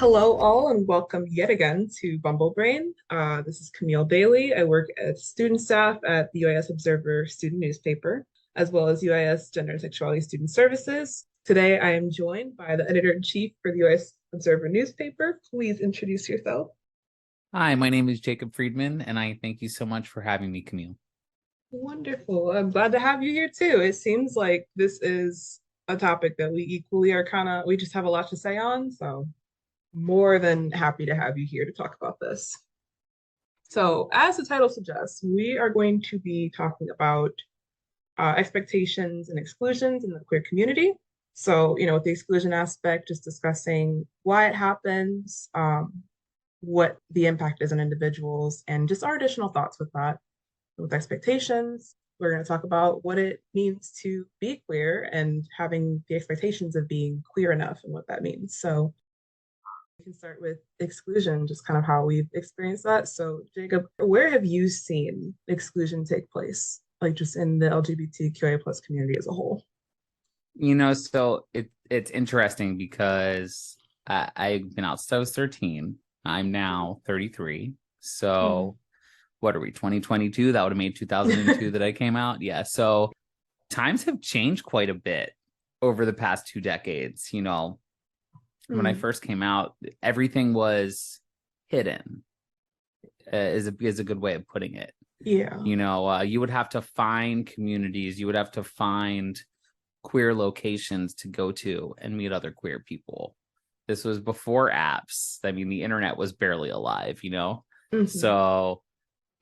Hello, all, and welcome yet again to Bumble Brain. This is Camille Bailey. I work as student staff at the UIS Observer Student Newspaper, as well as UIS Gender and Sexuality Student Services. Today, I am joined by the editor-in-chief for the UIS Observer Newspaper. Please introduce yourself. Hi, my name is Jacob Friedman, and I thank you so much for having me, Camille. Wonderful. I'm glad to have you here too. It seems like this is a topic that we equally are we just have a lot to say on. So more than happy to have you here to talk about this. So, as the title suggests, we are going to be talking about expectations and exclusions in the queer community. So, with the exclusion aspect, just discussing why it happens, what the impact is on individuals, and just our additional thoughts with that. With expectations, we're going to talk about what it means to be queer and having the expectations of being queer enough and what that means. So, we can start with exclusion, just kind of how we've experienced that. So, Jacob, where have you seen exclusion take place, like just in the LGBTQIA plus community as a whole? So it's interesting because I've been out since I was 13. I'm now 33. So what are we, 2022? That would have made 2002 that I came out. Yeah. So times have changed quite a bit over the past 2 decades. When I first came out, everything was hidden, is a good way of putting it. Yeah. You would have to find communities, you would have to find queer locations to go to and meet other queer people. This was before apps. I mean, the internet was barely alive, So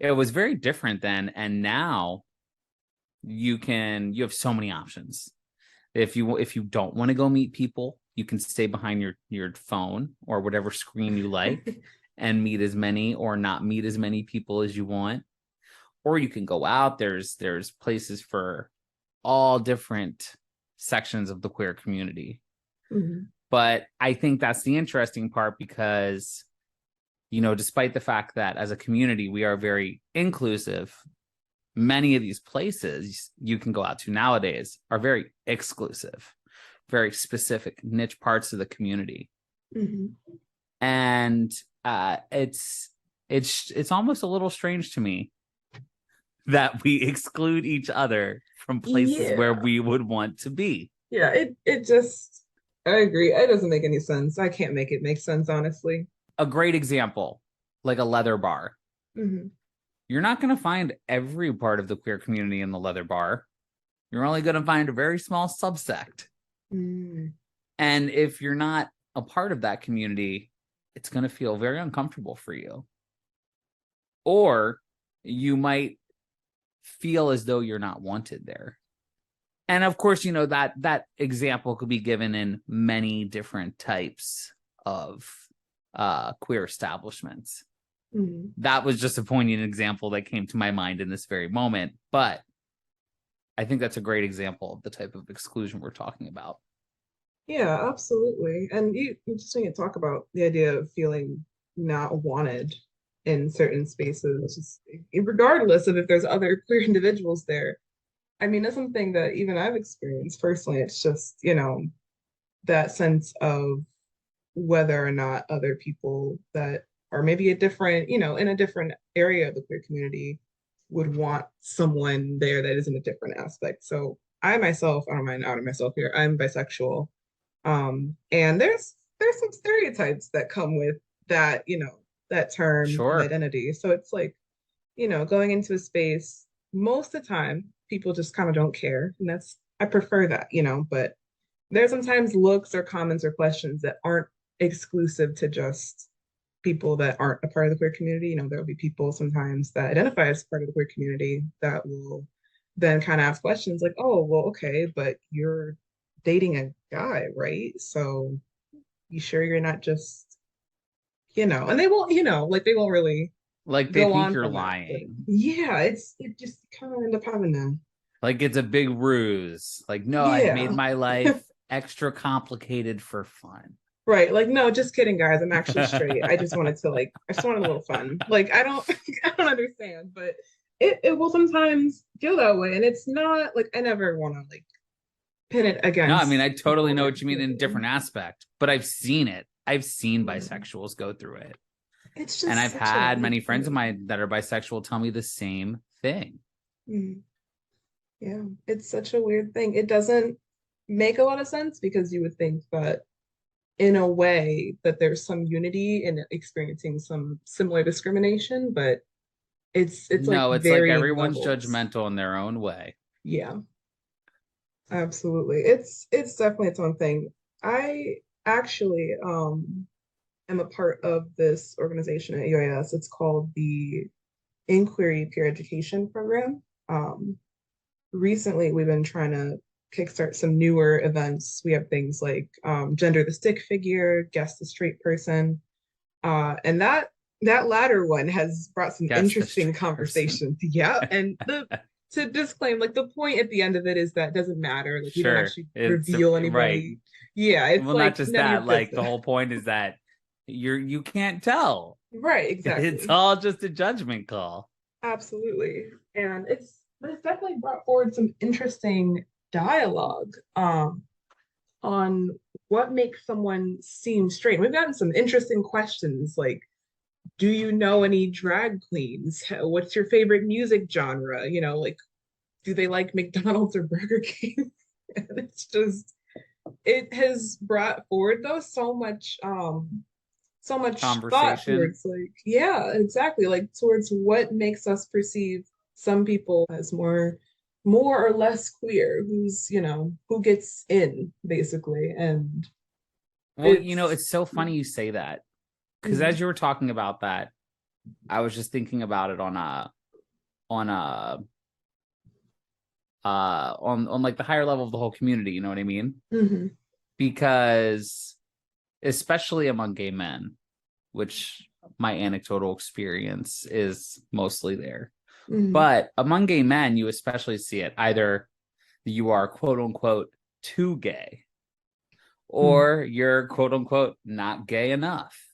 it was very different then. And now you have so many options. If you don't want to go meet people, you can stay behind your phone or whatever screen you like and meet as many or not meet as many people as you want. Or you can go out. There's places for all different sections of the queer community. But I think that's the interesting part because, despite the fact that as a community, we are very inclusive, many of these places you can go out to nowadays are very exclusive, very specific niche parts of the community. And it's almost a little strange to me that we exclude each other from places where we would want to be. Yeah, it just, I agree. It doesn't make any sense. I can't make it make sense, honestly. A great example, like a leather bar. You're not going to find every part of the queer community in the leather bar. You're only going to find a very small subsect. And if you're not a part of that community, it's going to feel very uncomfortable for you. Or you might feel as though you're not wanted there. And of course, that example could be given in many different types of queer establishments. That was just a poignant example that came to my mind in this very moment. But I think that's a great example of the type of exclusion we're talking about. Yeah, absolutely. And you just when you talk about the idea of feeling not wanted in certain spaces, just regardless of if there's other queer individuals there. I mean, that's something that even I've experienced personally. It's just, that sense of whether or not other people that are maybe in a different area of the queer community would want someone there that is in a different aspect. So I myself, I don't mind outing myself here, I'm bisexual. And there's some stereotypes that come with that, that term Sure. identity. So it's like, going into a space, most of the time, people just kind of don't care. And I prefer that, but there's sometimes looks or comments or questions that aren't exclusive to just people that aren't a part of the queer community. There'll be people sometimes that identify as part of the queer community that will then kind of ask questions like, oh, well, okay, but you're dating a guy, right? So you sure you're not just, and they won't, they won't really like they go think on you're from that. lying. Yeah, it just kind of end up having that. Like it's a big ruse. Like, no, Yeah. I've made my life extra complicated for fun. Right. Like, no, just kidding, guys. I'm actually straight. I just wanted a little fun. Like, I don't I don't understand, but it will sometimes feel that way. And it's not like I never want to like pin it against. No, I mean, I totally know people. what you mean in a different aspect, but I've seen it I've seen Mm. bisexuals go through it. It's And just I've such a had weird many friends of thing. mine that are bisexual tell me the same thing. Mm. Yeah, it's such a weird thing. It doesn't make a lot of sense because you would think that in a way that there's some unity in experiencing some similar discrimination, but it's like No, it's like varying everyone's levels. judgmental in their own way. Yeah, absolutely. It's definitely its own thing. I actually am a part of this organization at UIS. It's called the Inquiry Peer Education Program. Recently we've been trying to kickstart some newer events. We have things like Gender the Stick Figure, Guess the Straight Person. And that latter one has brought some Guess the interesting straight person. conversations. Yeah. And the to disclaim, like the point at the end of it is that doesn't matter. Like we don't Sure. actually It's reveal right. anybody. Yeah, it's Well, not like just none of your that, like the business. whole point is that you can't tell. Right, It's exactly. all just a judgment call. Absolutely. And it's definitely brought forward some interesting dialogue on what makes someone seem straight. We've gotten some interesting questions like, do you know any drag queens? What's your favorite music genre? Like, do they like McDonald's or Burger King? And it's just, it has brought forward though so much thought Conversation. towards like, yeah, exactly, like towards what makes us perceive some people as more or less queer, who gets in basically. And Well, it's it's so funny you say that because mm, as you were talking about that, I was just thinking about it on a on like the higher level of the whole community, you know what I mean? mhm, Because especially among gay men, which my anecdotal experience is mostly there. mhm, But among gay men, you especially see it either you are quote unquote too gay mhm. or you're quote unquote not gay enough.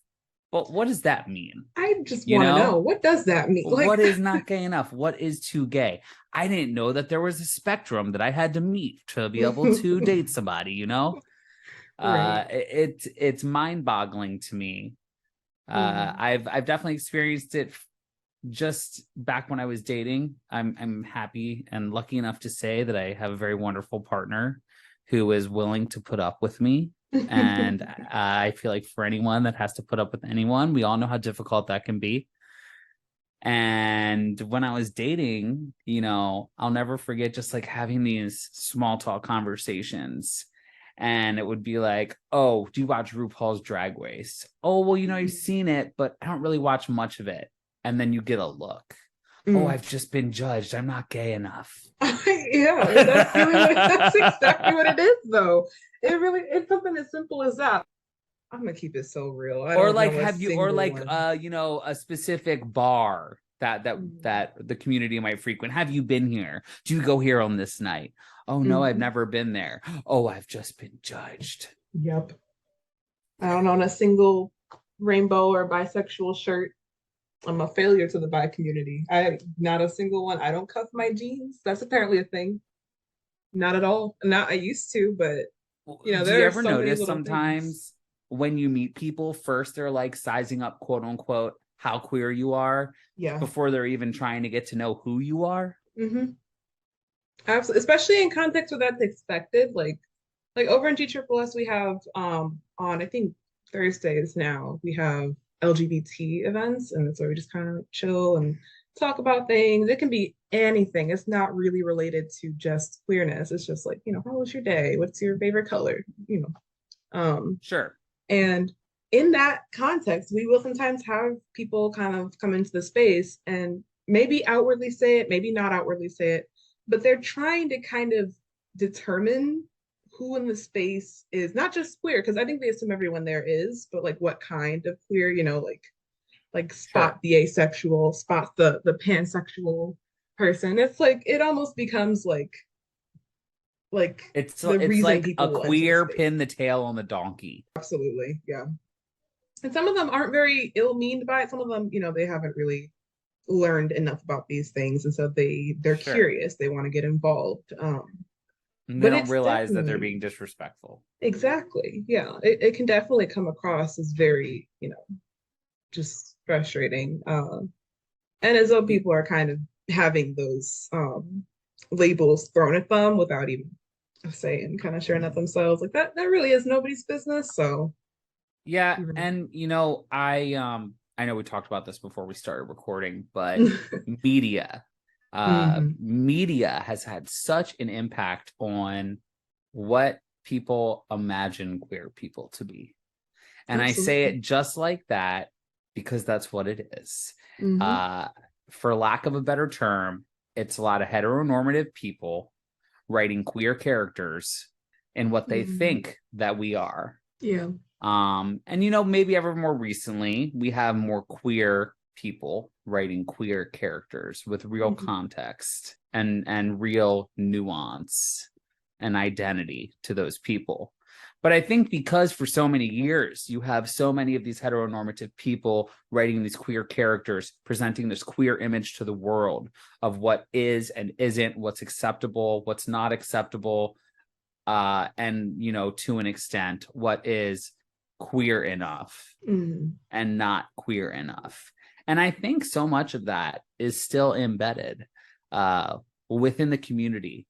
But what does that mean? I just You want to know, know, what does that mean? what Like, is not gay enough? What is too gay? I didn't know that there was a spectrum that I had to meet to be able to date somebody, you know? right. It's mind-boggling to me. Mhm, I've definitely experienced it just back when I was dating. I'm happy and lucky enough to say that I have a very wonderful partner who is willing to put up with me. And I feel like for anyone that has to put up with anyone, we all know how difficult that can be. And when I was dating, I'll never forget just like having these small talk conversations. And it would be like, oh, do you watch RuPaul's Drag Race? Oh, well, I've seen it, but I don't really watch much of it. And then you get a look. Oh, mm. I've just been judged. I'm not gay enough. Yeah, that's exactly what it is though. It's something as simple as that. I'm gonna keep it so real. I Or don't like know a have you or single like one. a specific bar that that Mm, that the community might frequent. Have you been here? Do you go here on this night? Oh no, I've mhm. never been there. Oh, I've just been judged. Yep. I don't own a single rainbow or bisexual shirt. I'm a failure to the bi community. I not a single one. I don't cuff my jeans. That's apparently a thing. Not at all. Not I used to, but Do you there are ever so many notice little things. sometimes when you meet people, first they're like sizing up, quote unquote, how queer you are Yeah. before they're even trying to get to know who you are? Hmm. Absolutely. Especially in context where that's expected. Like over in GSSS, we have on I think Thursdays now we have LGBT events, and it's where we just kind of chill and talk about things. It can be anything. It's not really related to just queerness. It's just like, how was your day? What's your favorite color? Sure. And in that context, we will sometimes have people kind of come into the space and maybe outwardly say it, maybe not outwardly say it, but they're trying to kind of determine who in the space is not just queer, because I think they assume everyone there is, but like what kind of queer, like spot Sure. the asexual, spot the pansexual person. It's like it almost becomes like the It's reason like a people will enter the queer space. pin the tail on the donkey. Absolutely. Yeah. And some of them aren't very ill-meaned by it. Some of them, they haven't really learned enough about these things, and so they're Sure. curious. They want to get involved. And they But don't it's realize that they're definitely being disrespectful. exactly, yeah. It can definitely come across as very, just frustrating. And as though Y- people are kind of having those labels thrown at them without even saying, kind of sharing that themselves. Like that really is nobody's business. So Yeah, even and I know we talked about this before we started recording, but media hmm media has had such an impact on what people imagine queer people to be. And I say absolutely. it just like that because that's what it is. hmm Uh, for lack of a better term, it's a lot of heteronormative people writing queer characters in what they hmm think that we are. Yeah. And maybe ever more recently, we have more queer people writing queer characters with real hmm context and real nuance and identity to those people. But I think because for so many years you have so many of these heteronormative people writing these queer characters, presenting this queer image to the world of what is and isn't, what's acceptable, what's not acceptable, and to an extent, what is queer enough hmm and not queer enough. And I think so much of that is still embedded uh, within the community,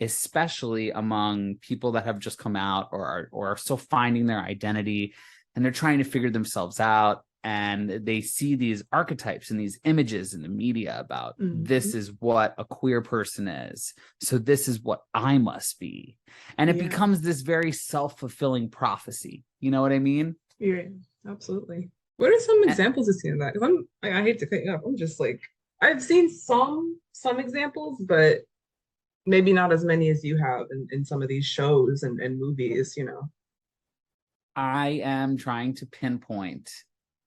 especially among people that have just come out or are still finding their identity, and they're trying to figure themselves out, and they see these archetypes and these images in the media about this hmm is what a queer person is, so this is what I must be, and it Yeah. becomes this very self-fulfilling prophecy. You know what I mean? Yeah. Absolutely. What are some And examples of seeing that? 'Cause I hate to cut you off. I'm just like I've seen some examples, but maybe not as many as you have in some of these shows and movies. I am trying to pinpoint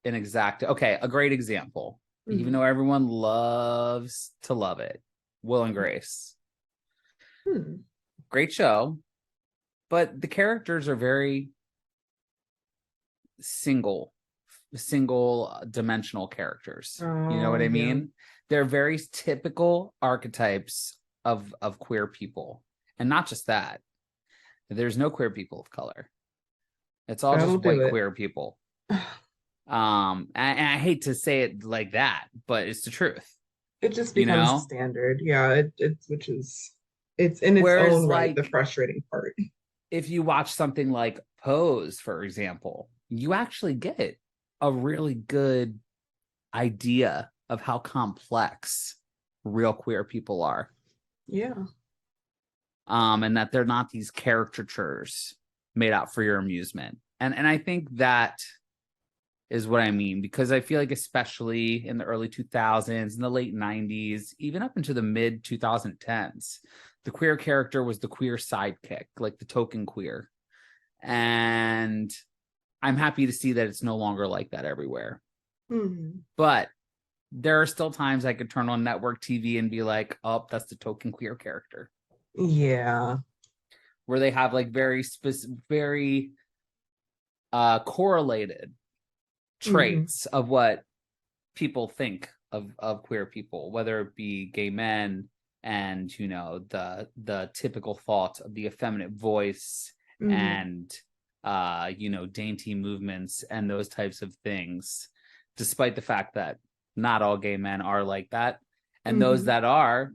an exact, okay, a great example, even Hmm. though everyone loves to love it. Will and Grace. Hmm. Great show, but the characters are very single dimensional characters. You know what Oh, I yeah. mean? They're very typical archetypes of queer people. And not just that. There's no queer people of color. It's all That'll just do white it. queer people. And I hate to say it like that, but it's the truth, It just you becomes the know? standard. Yeah, it's which is it's in its Whereas, own right the like, frustrating part. if you watch something like Pose, for example, you actually get a really good idea of how complex real queer people are. Yeah. And that they're not these caricatures made out for your amusement. And I think that is what I mean, because I feel like, especially in the early 2000s, in the late 90s, even up into the mid 2010s, the queer character was the queer sidekick, like the token queer. And I'm happy to see that it's no longer like that everywhere. Hmm. But there are still times I could turn on network TV and be like, oh, that's the token queer character, Yeah. where they have like very specific, very correlated hmm traits of what people think of queer people, whether it be gay men and the typical thought of the effeminate voice hmm and dainty movements and those types of things, despite the fact that not all gay men are like that, and those hmm that are,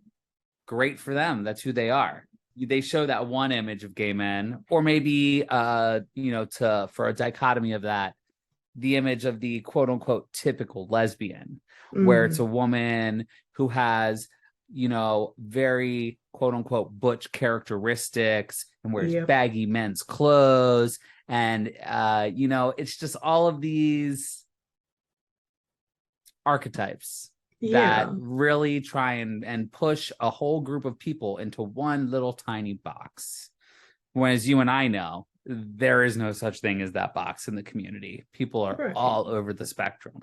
great for them, that's who they are. They show that one image of gay men, or maybe to for a dichotomy of that, the image of the quote unquote typical lesbian, where it's a hmm woman who has, very quote unquote butch characteristics and wears Yep. baggy men's clothes. And, it's just all of these archetypes that Yeah. really try and push a whole group of people into one little tiny box. Whereas you and I know there is no such thing as that box in the community. People are Right. all over the spectrum.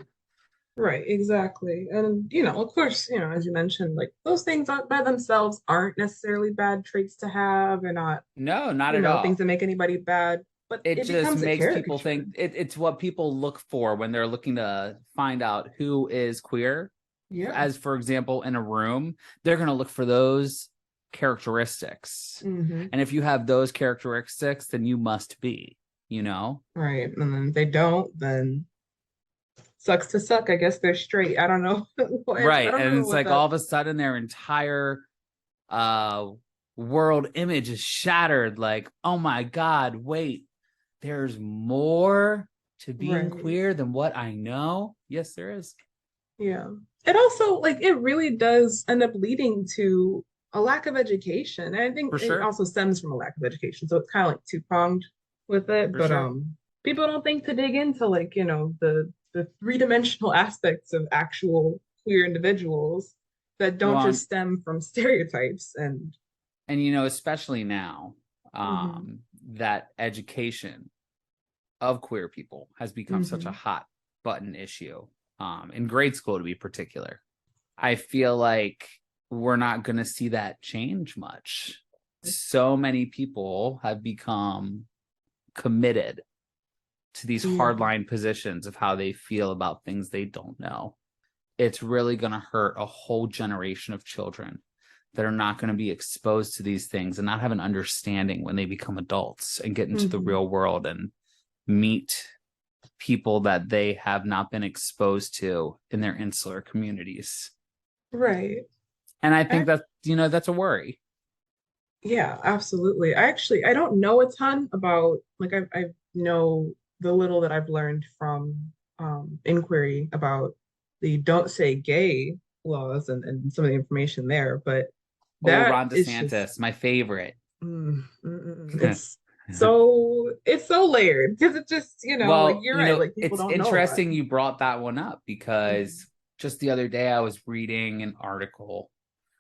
Right, exactly. And of course, as you mentioned, like those things by themselves aren't necessarily bad traits to have and not, No, not at things all. that make anybody bad, but It it just becomes a makes people caricature. think it's what people look for when they're looking to find out who is queer. Yeah. As for example, in a room, they're going to look for those characteristics. Hmm. And if you have those characteristics, then you must be, you know? Right. And then if they don't, then sucks to suck. I guess they're straight. I don't know. I Right. don't And know it's what like that. all of a sudden their entire uh world image is shattered. Like, oh my God, wait, there's more to being Right. queer than what I know. Yes, there is. Yeah. It also like it really does end up leading to a lack of education. And I think For it sure. also stems from a lack of education. So it's kind of like two-pronged with it. For But sure. people don't think to dig into like, the three-dimensional aspects of actual queer individuals that don't Well, just stem from stereotypes and and you know, especially now, hmm that education of queer people has become such a hmm hot button issue, in grade school to be particular. I feel like we're not going to see that change much. So many people have become committed to these yeah. hardline positions of how they feel about things they don't know. It's really going to hurt a whole generation of children that are not going to be exposed to these things and not have an understanding when they become adults and get into the hmm real world and meet people that they have not been exposed to in their insular communities. Right. And I think I, that, that's a worry. yeah, absolutely. I don't know a ton about like I know the little that I've learned from inquiry about the don't say gay laws and some of the information there, but Oh, that Ron is just DeSantis, my favorite. it's so layered because it just, like Well, you're right, like people it's don't know a lot. interesting you brought that one up because Mhm. just the other day I was reading an article,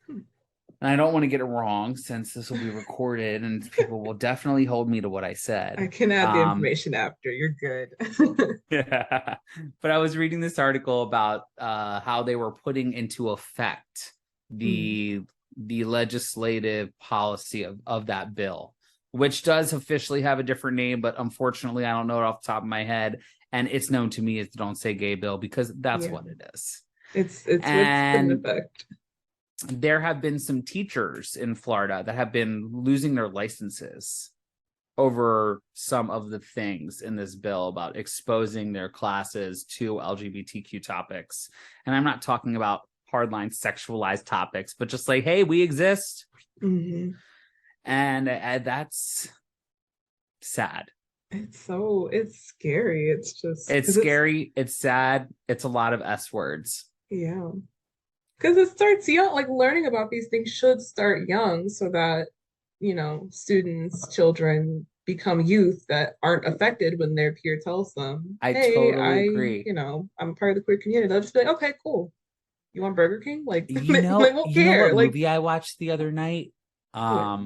and I don't want to get it wrong since this will be recorded and people will definitely hold me to what I I said. can add the Um, information after. You're good. yeah. But I was reading this article about how they were putting into effect Mm, the legislative policy of that bill, which does officially have a different name, but unfortunately I don't know it off the top of my head. And it's known to me as the Don't Say Gay bill because that's yeah, what it is. it's what's in And effect. there have been some teachers in Florida that have been losing their licenses over some of the things in this bill about exposing their classes to LGBTQ topics. And I'm not talking about hardline sexualized topics, but just like, hey, we exist. Hmm. And that's sad. It's scary. It's just It's because it's scary. It's sad. It's a lot of S words. yeah. Because it starts young, like learning about these things should start young so that, students, children become youth that aren't affected when their peer tells them, I hey, totally agree. I'm a part of the queer community. They'll just be like, okay, cool. You want Burger King? Like You they know, won't you know what care. Like movie I watched the other night? what?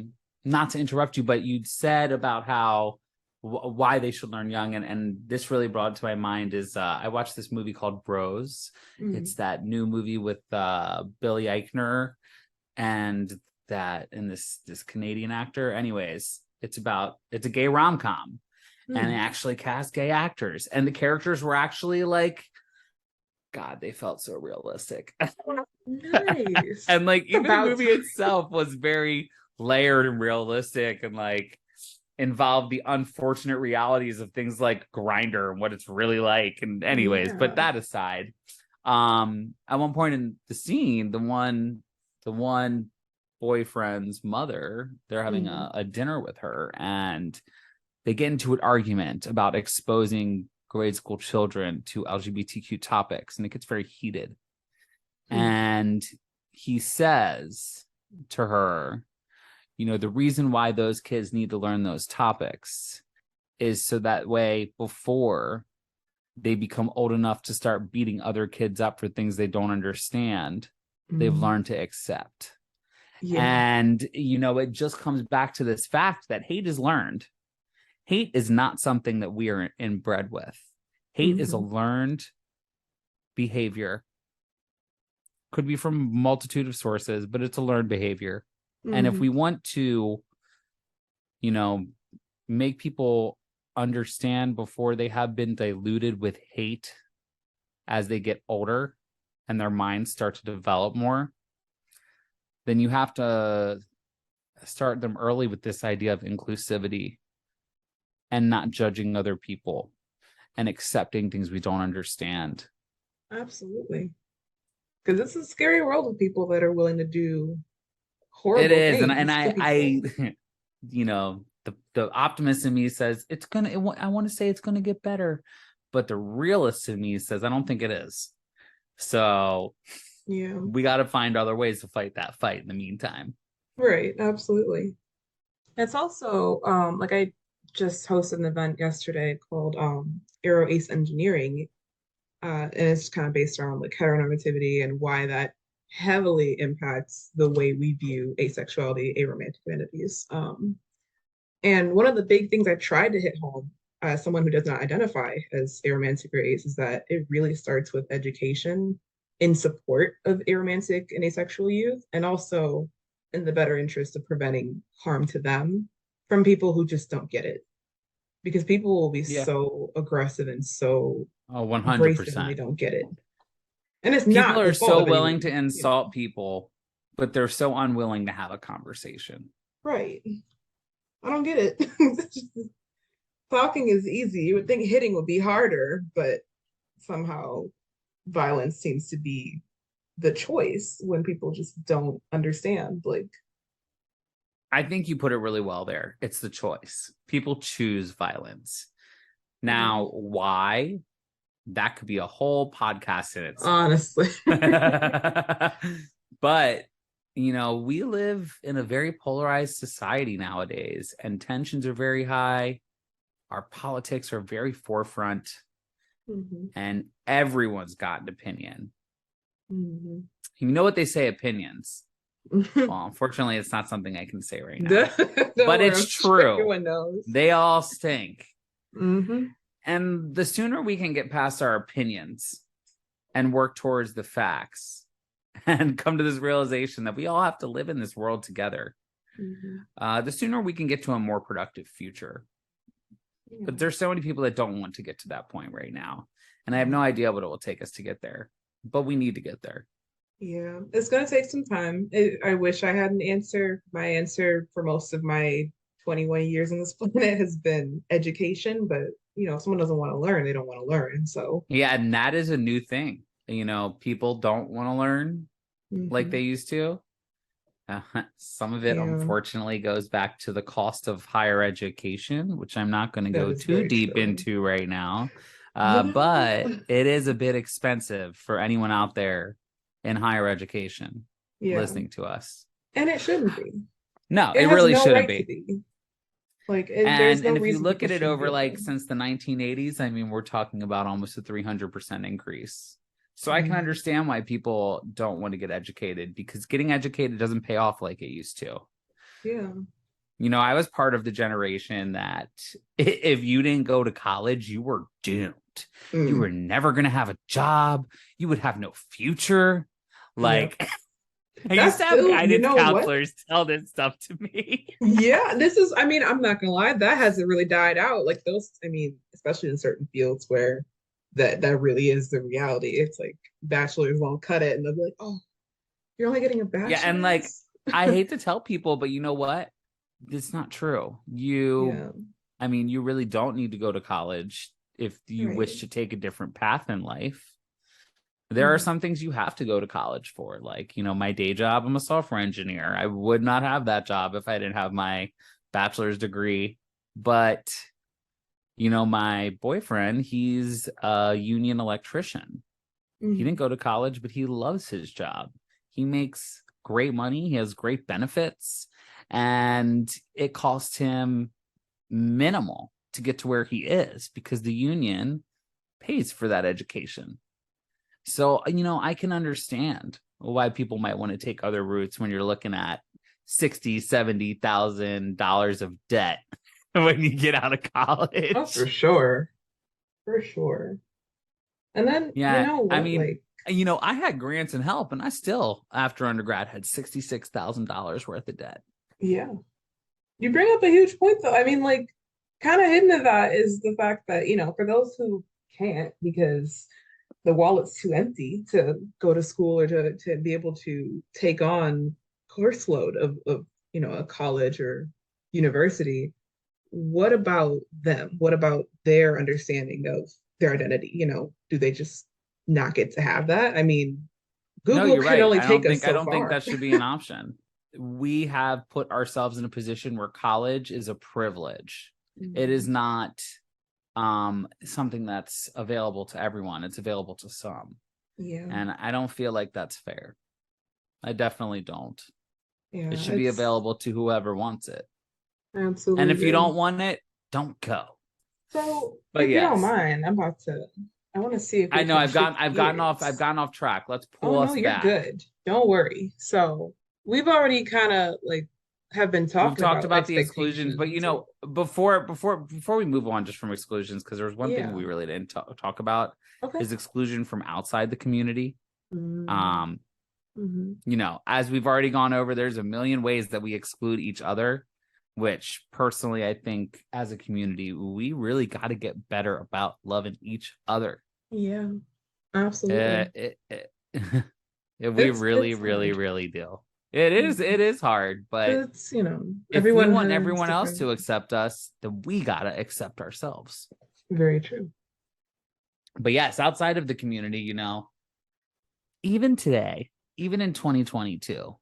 Not to interrupt you, but you said about how why they should learn young, and this really brought to my mind is I watched this movie called Bros. It's Mm, that new movie with Billy Eichner and this Canadian actor. Anyways, it's a gay rom-com, and they mm. actually cast gay actors, and the characters were actually like, God, they felt so realistic. Nice. And like It's even the about movie time. itself was very layered and realistic and like involved the unfortunate realities of things like Grinder and what it's really like. And anyways, but Yeah. that aside, at one point in the scene, the one boyfriend's mother, they're having Mm, a dinner with her, and they get into an argument about exposing grade school children to LGBTQ topics, and it gets very heated. mm, And he says to her, the reason why those kids need to learn those topics is so that way before they become old enough to start beating other kids up for things they don't understand, they've mm. learned to accept. Yeah. And, it just comes back to this fact that hate is learned. Hate is not something that we are inbred with. Hate is a Hmm. learned behavior. Could be from a multitude of sources, but it's a learned behavior. And if Hmm. we want to, you know, make people understand before they have been diluted with hate as they get older and their minds start to develop more, then you have to start them early with this idea of inclusivity and not judging other people and accepting things we don't understand. Absolutely. Because it's a scary world of people that are willing to do It horrible is, and things to I people. the optimist in me says I want to say it's gonna get better, but the realist in me says I don't think it is. So Yeah. we got to find other ways to fight that fight in the meantime. Right. Absolutely. It's also like I just hosted an event yesterday called Aero Ace Engineering, and it's kind of based around like heteronormativity and why that heavily impacts the way we view asexuality, aromantic identities. And one of the big things I tried to hit home as someone who does not identify as aromantic or ace is that it really starts with education in support of aromantic and asexual youth, and also in the better interest of preventing harm to them from people who just don't get it. Because people will be Yeah. so aggressive and so Oh, abrasive when they 100%. don't get it. And it's People not are the fault so of willing to anyone, you know. insult people, but they're so unwilling to have a conversation. Right. I don't get it. Talking is easy. You would think hitting would be harder, but somehow violence seems to be the choice when people just don't understand. Like, I think you put it really well there. It's the choice. People choose violence. yeah, Now, why? That could be a whole podcast in itself. honestly. But, we live in a very polarized society nowadays, and tensions are very high. Our politics are very forefront, Mhm, and everyone's got an opinion. mhm. You know what they say, opinions. Don't Well, unfortunately, it's not something I can say right now, but worry, it's I'm sure true. everyone knows. They all stink. Hmm. And the sooner we can get past our opinions and work towards the facts and come to this realization that we all have to live in this world together, Hmm. the sooner we can get to a more productive future. Yeah. But there's so many people that don't want to get to that point right now. And I have no idea what it will take us to get there, but we need to get there. Yeah, it's going to take some time. I wish I had an answer. My answer for most of my 21 years on this planet has been education, but if someone doesn't want to learn, they don't want to learn. So, Yeah, and that is a new thing. People don't want to learn like they mhm. used to. Some of it, Yeah, unfortunately, goes back to the cost of higher education, which I'm not going to that go is too very deep true. into right now. But it is a bit expensive for anyone out there in higher education Yeah, listening to us. and it shouldn't be. No, It it has really no shouldn't right to be. be. Like, there's And no if you reason look people at it shouldn't be over able like to. since the 1980s, I mean, we're talking about almost a 300% increase. So I can Mhm. understand why people don't want to get educated, because getting educated doesn't pay off like it used to. Yeah. I was part of the generation that if you didn't go to college, you were doomed. You were Mm. never going to have a job. You would have no future. Yeah. Like, I used That's to have still, you guidance know what? counselors tell this stuff to me. Yeah, I mean, I'm not gonna lie, that hasn't really died out. Like those, I mean, especially in certain fields where that really is the reality. It's like bachelors won't cut it and they'll be like, oh, you're only getting a Yeah. And like, bachelor's? I hate to tell people, but you know what? It's not true. Yeah, I mean, you really don't need to go to college if you right. wish to take a different path in life. There are Mhm. some things you have to go to college for. Like, my day job, I'm a software engineer. I would not have that job if I didn't have my bachelor's degree. But, my boyfriend, he's a union electrician. He didn't Mhm. go to college, but he loves his job. He makes great money, he has great benefits, and it cost him minimal to get to where he is because the union pays for that education. So, I can understand why people might want to take other routes when you're looking at 60, $70,000 of debt when you get out of Oh, for college. sure. For sure. And then, you Yeah, know I what? mean, Like, I had grants and help, and I still, after undergrad, had $66,000 worth of debt. yeah. You bring up a huge point though. I mean, like, kind of hidden to that is the fact that, for those who can't because the wallet's too empty to go to school or to be able to take on course load of a college or university, what about them? What about their understanding of their identity? Do they just not get to have that? I mean, No, Google you're can right. only I don't take us think I so don't think far. that should be an option. We have put ourselves in a position where college is a privilege. It is Mhm. not something that's available to everyone. It's available to some. Yeah, And I don't feel like that's fair. I definitely don't. It yeah, should be available to whoever wants it. I And absolutely if you agree. don't want it, don't go. So, But if you don't yes, mind, I want to see if I we know can I've shift gotten I've gears. gotten off track. Let's Oh pull no, us you're back. good. Don't worry. So, we've already kind of like have been We've talking talked about about the exclusions, but expectations. before we move on just from exclusions, because there was one thing Yeah. we really didn't talk about Okay. is exclusion from outside the community. Mm-hmm. Um, as we've already gone over, there's a million ways that we exclude each other, which personally I think as a community we really got to get better about loving each other. Yeah, Uh, absolutely. it, it, we really, It's really, hard. really do. It is hard, but It's, if we everyone want has everyone else different, to accept us, then we gotta accept ourselves. very true. But yes, outside of the community, even today, even in 2022,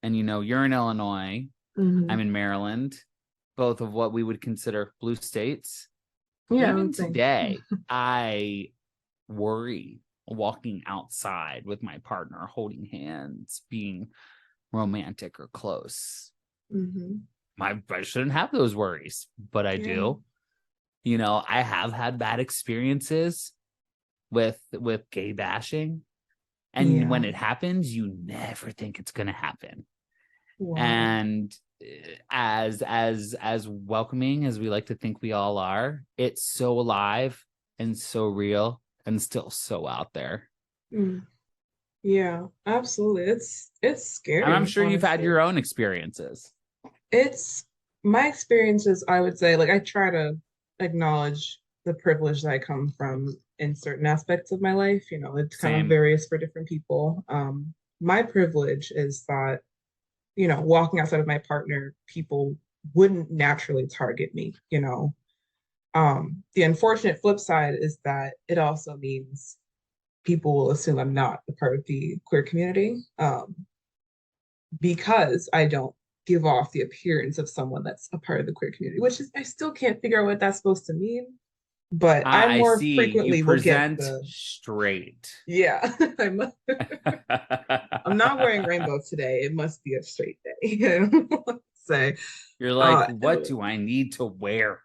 and you're in Illinois, I'm Hmm. in Maryland, both of what we would consider blue states. Yeah, I Even would think. today, I worry walking outside with my partner, holding hands, being romantic or close. Hmm. I shouldn't have those worries, but I Yeah, do. I have had bad experiences with gay bashing, and when yeah. it happens, you never think it's going to happen. Wow. And as welcoming as we like to think we all are, it's so alive and so real and still so out there. Mm. Yeah, absolutely. It's And I'm scary, sure you've had honestly. your own experiences. It's my experiences, I would say, like I try to acknowledge the privilege that I come from in certain aspects of my life. It's kind of Same. various for different people. My privilege is that, walking outside of my partner, people wouldn't naturally target me. The unfortunate flip side is that it also means people will assume I'm not a part of the queer community. Because I don't give off the appearance of someone that's a part of the queer community, which is I still can't figure out what that's supposed to mean. But I I more see. You frequently will get present the straight. yeah. I'm not wearing rainbow today. It must be a straight day. Say, You're like, uh, what do I need to wear?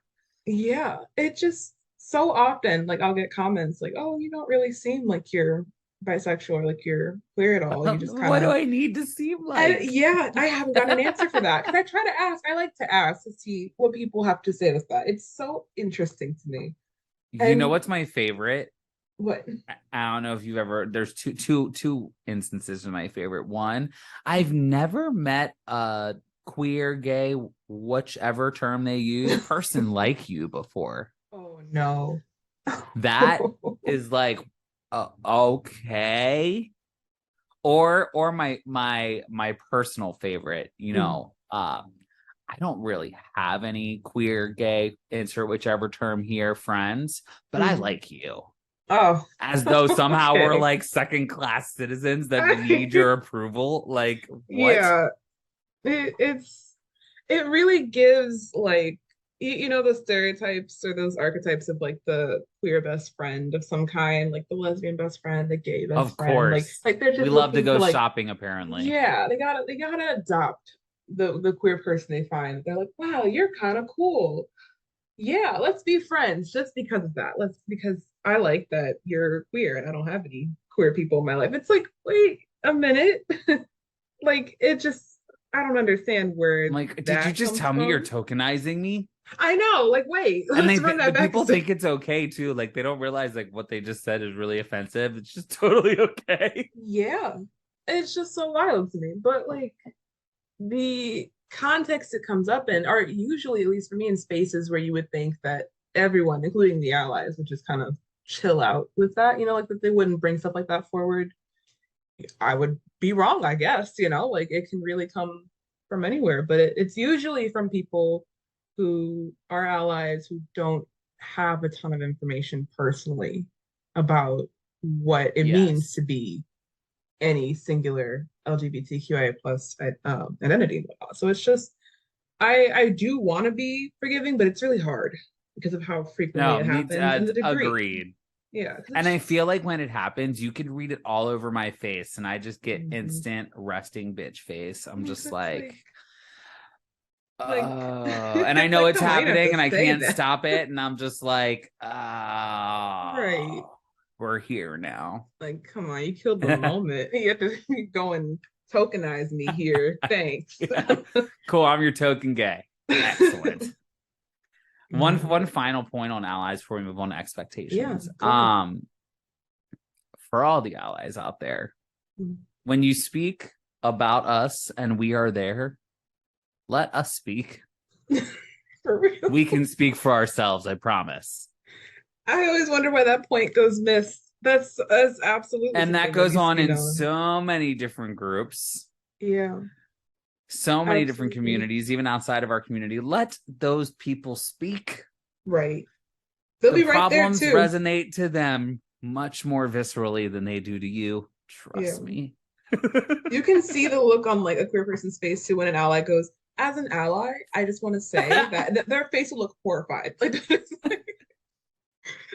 yeah. It just so often like I'll get comments like, "Oh, you don't really seem like you're bisexual or like you're queer at all. You just kind What do of." I need to seem And like? yeah, I haven't got an answer for that because I try to ask. I like to ask to see what people have to say with that. It's so interesting to me. You know And what's my favorite? what? I don't know if you've ever. There's two instances of my favorite. One, I've never met a queer, gay, whichever term they use, person like you before. Oh no. That is like, okay. Or my personal favorite. I don't really have any queer, gay, insert whichever term here, friends, but I Mhm. like you. Oh, As though somehow we're okay. like second class citizens that need your approval. Like, what? Yeah, it really gives like the stereotypes or those archetypes of like the queer best friend of some kind, like the lesbian best friend, the gay best Of friend, like course. like they're We just love to looking go to like shopping, apparently. yeah, they gotta adopt the queer person they find. They're like, wow, you're kind of cool. Yeah, let's be friends just because of that. Let's because I like that you're queer and I don't have any queer people in my life. It's like, wait a minute. Like it just I don't understand I'm where like, did you that just comes tell me you're from. tokenizing me? I know, like, wait, And let's run the that back a people second. think it's okay too. Like they don't realize like what they just said is really offensive. It's just totally okay. Yeah. It's just so wild to me. But like the context it comes up in are usually, at least for me, in spaces where you would think that everyone, including the allies, would just kind of chill out with that, like that they wouldn't bring stuff like that forward. I would be wrong, I guess, like it can really come. from anywhere, but it's usually from people who are allies who don't have a ton of information personally about what it means Yes. to be any singular LGBTQIA plus identity and whatnot. So it's just I do want to be forgiving, but it's really hard because of how frequently No, it me happens and the degree. agreed. Yeah, because And it's I just feel like when it happens, you could read it all over my face, and I just get mhm. instant resting bitch face. I'm just It's like, like and I it's know like it's come on, you don't have happening, to and I say can't that. stop it, and I'm just like, Right. we're here now. Like, come on, you killed the moment. You have to go and tokenize me here. Thanks. Cool, I'm your token gay. Excellent. No, One but final point on allies before we move on to yeah, expectations. go ahead. For all the allies out there, Mm. when you speak about us and we are there, let us speak. For real. We can speak for ourselves, I promise. I always wonder why that point goes missed. That's absolutely And that something that goes needs to on be in known. so many different groups, Yeah, so many different absolutely. communities, even outside of our community. Let those people speak. Right. They'll The be right there problems too. resonate to them much more viscerally than they do to you. Yeah. Trust me. You can see the look on like a queer person's face too when an ally goes, as an ally, I just want to say that their face will look horrified.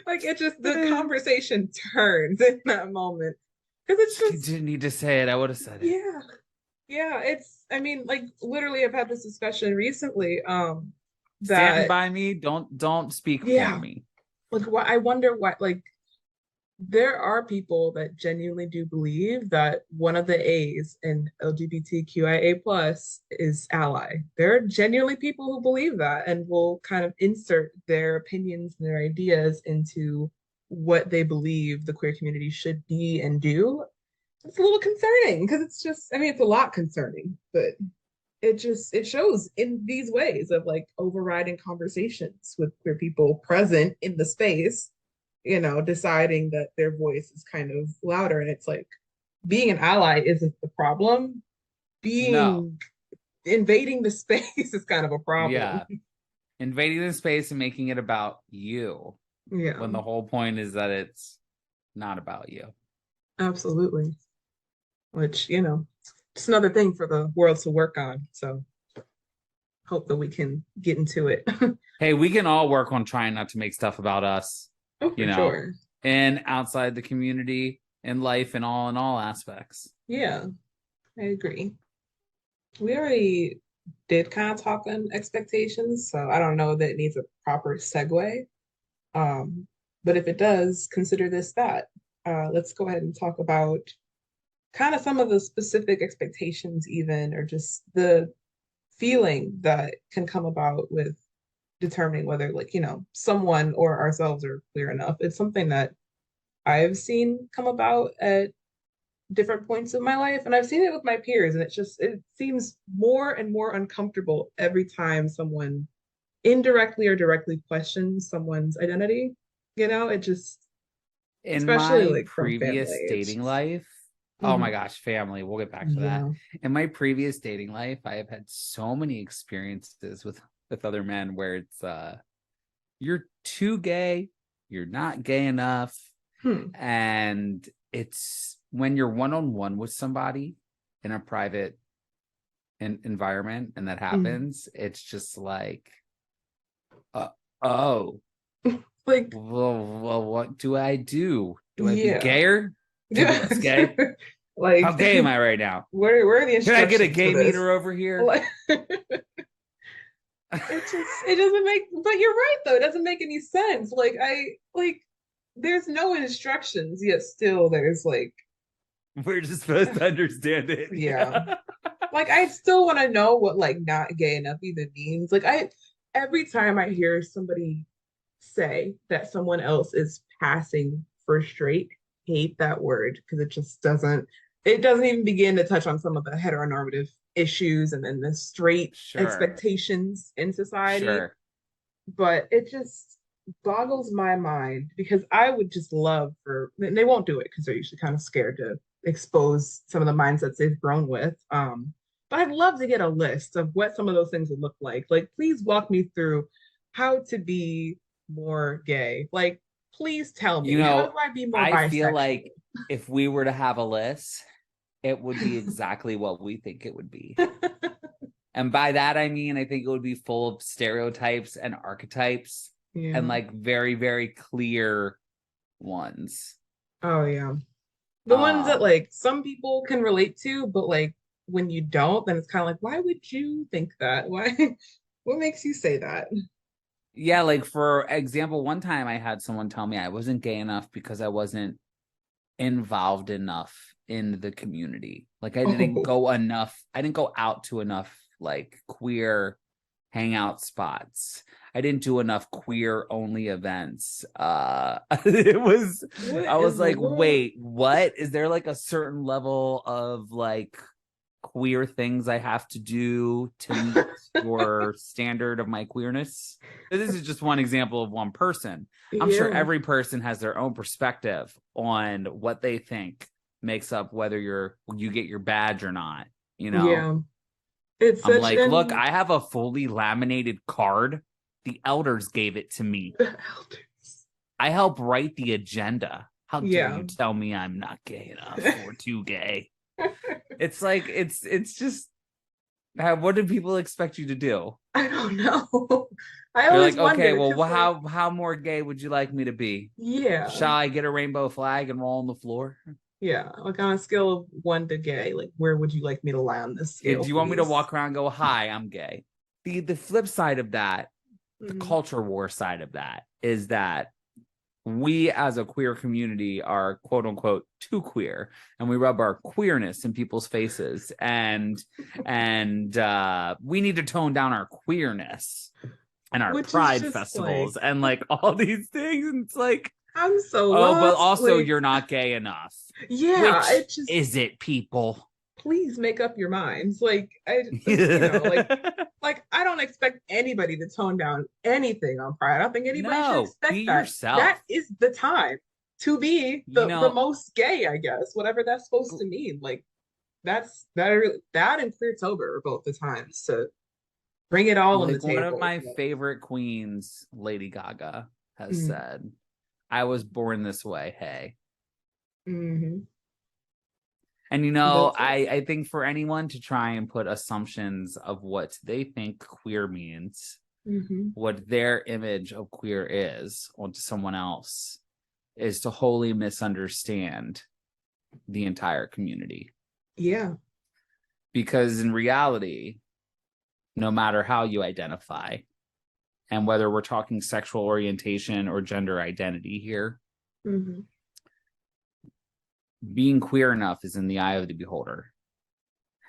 Like it just the conversation turns in that moment. Because it's You just didn't need to say it. I would have said it. yeah. Yeah, it's I mean, like literally I've had this discussion recently, Stand that by me. Don't speak for yeah, me. like what I wonder what like there are people that genuinely do believe that one of the A's in LGBTQIA plus is ally. There are genuinely people who believe that and will kind of insert their opinions and their ideas into what they believe the queer community should be and do. It's a little concerning because it's just, I mean, it's a lot concerning, but it shows in these ways of like overriding conversations with queer people present in the space, deciding that their voice is kind of louder. And it's like being an ally isn't the problem. No. Being invading the space is kind of a problem. Yeah. Invading the space and making it about you Yeah, when the whole point is that it's not about you. absolutely. Which, it's another thing for the world to work on. So hope that we can get into it. Hey, we can all work on trying not to make stuff about us, Oh, you for know, sure. and outside the community, in life, in all aspects. Yeah, I agree. We already did kind of talk on expectations, so I don't know that it needs a proper segue. Um, but if it does, consider this that. Let's go ahead and talk about kind of some of the specific expectations, even, or just the feeling that can come about with determining whether, like, someone or ourselves are clear enough. It's something that I've seen come about at different points of my life, and I've seen it with my peers, and it seems more and more uncomfortable every time someone indirectly or directly questions someone's identity. It just, In especially my like from family, previous it's dating just life, oh my mhm. gosh, family, we'll get back to that. Yeah. In my previous dating life, I have had so many experiences with other men where it's you're too gay, you're not gay enough, Hmm. and it's when you're one-on-one with somebody in a private environment and that Mm. happens, it's just like uh, oh Like, well, what do I do? Do I be yeah. gayer? Do I be less gay? How Like, gay am I right now? where are the Can I get a instructions for gay this? meter over here? Like, it doesn't make, but you're right though. It doesn't make any sense. Like, there's no instructions, yet still there's like, We're just supposed to understand it. yeah. Yeah. Like, I still want to know what like not gay enough even means. Like, every time I hear somebody say that someone else is passing for straight, hate that word because it doesn't even begin to touch on some of the heteronormative issues and then the straight Sure. expectations in society. Sure. But it just boggles my mind because I would just love for, and they won't do it because they're usually kind of scared to expose some of the mindsets they've grown with. but I'd love to get a list of what some of those things would look like. Like, please walk me through how to be more gay. Like, please tell You me, how do know, I be more I feel bisexual? like if we were to have a list, it would be exactly what we think it would be. And by that, I mean, I think it would be full of stereotypes and archetypes and Yeah. like very, very clear ones. Oh, yeah. The ones that Um, like some people can relate to, but like when you don't, then it's kind of like, why would you think that? Why? What makes you say that? yeah, like for example, one time I had someone tell me I wasn't gay enough because I wasn't involved enough in the community. Like I didn't Oh, go enough, I didn't go out to enough like queer hangout spots. I didn't do enough queer only events. It was what I was in the like, world? wait, what? Is there like a certain level of like queer things I have to do to meet your standard of my queerness? This is just one example of one person. I'm sure Yeah, every person has their own perspective on what they think makes up whether you get your badge or not, you know? yeah. It's I'm such like, look, an I have a fully laminated card. The elders gave it to me. the elders. I help write the agenda. How dare Yeah. you tell me I'm not gay enough or too gay? It's like it's just what do people expect you to do? I don't know. I You're always like, okay, wonder well, because like, how more gay would you like me to be? yeah, Shall I get a rainbow flag and roll on the floor? yeah. Like on a scale of one to gay, like where would you like me to lie on this Do scale, you want me to please? walk around and go, hi, I'm gay? The flip side of that, the Mhm. culture war side of that, is that we as a queer community are quote unquote too queer, and we rub our queerness in people's faces, and we need to tone down our queerness and our Which is pride just like, festivals and like all these things. And it's like, I'm so oh, but lost. also Like, you're not gay enough. yeah, Which it just is it, people? please make up your minds. Like, No, like I don't expect anybody to tone down anything on Pride. I don't think anybody should be expect that. yourself. That is the time to be You the know, most gay, I guess, whatever that's supposed to mean. Like that and Queertober are both the times to bring it all on the like one of table. my favorite queens, Lady Gaga, has Mm-hmm. said, I was born this way, hey. Mm-hmm. And you know, That's it. I think for anyone to try and put assumptions of what they think queer means, Mm-hmm. what their image of queer is onto someone else, is to wholly misunderstand the entire community. Yeah. Because in reality, no matter how you identify, and whether we're talking sexual orientation or gender identity here, Mm-hmm. being queer enough is in the eye of the beholder.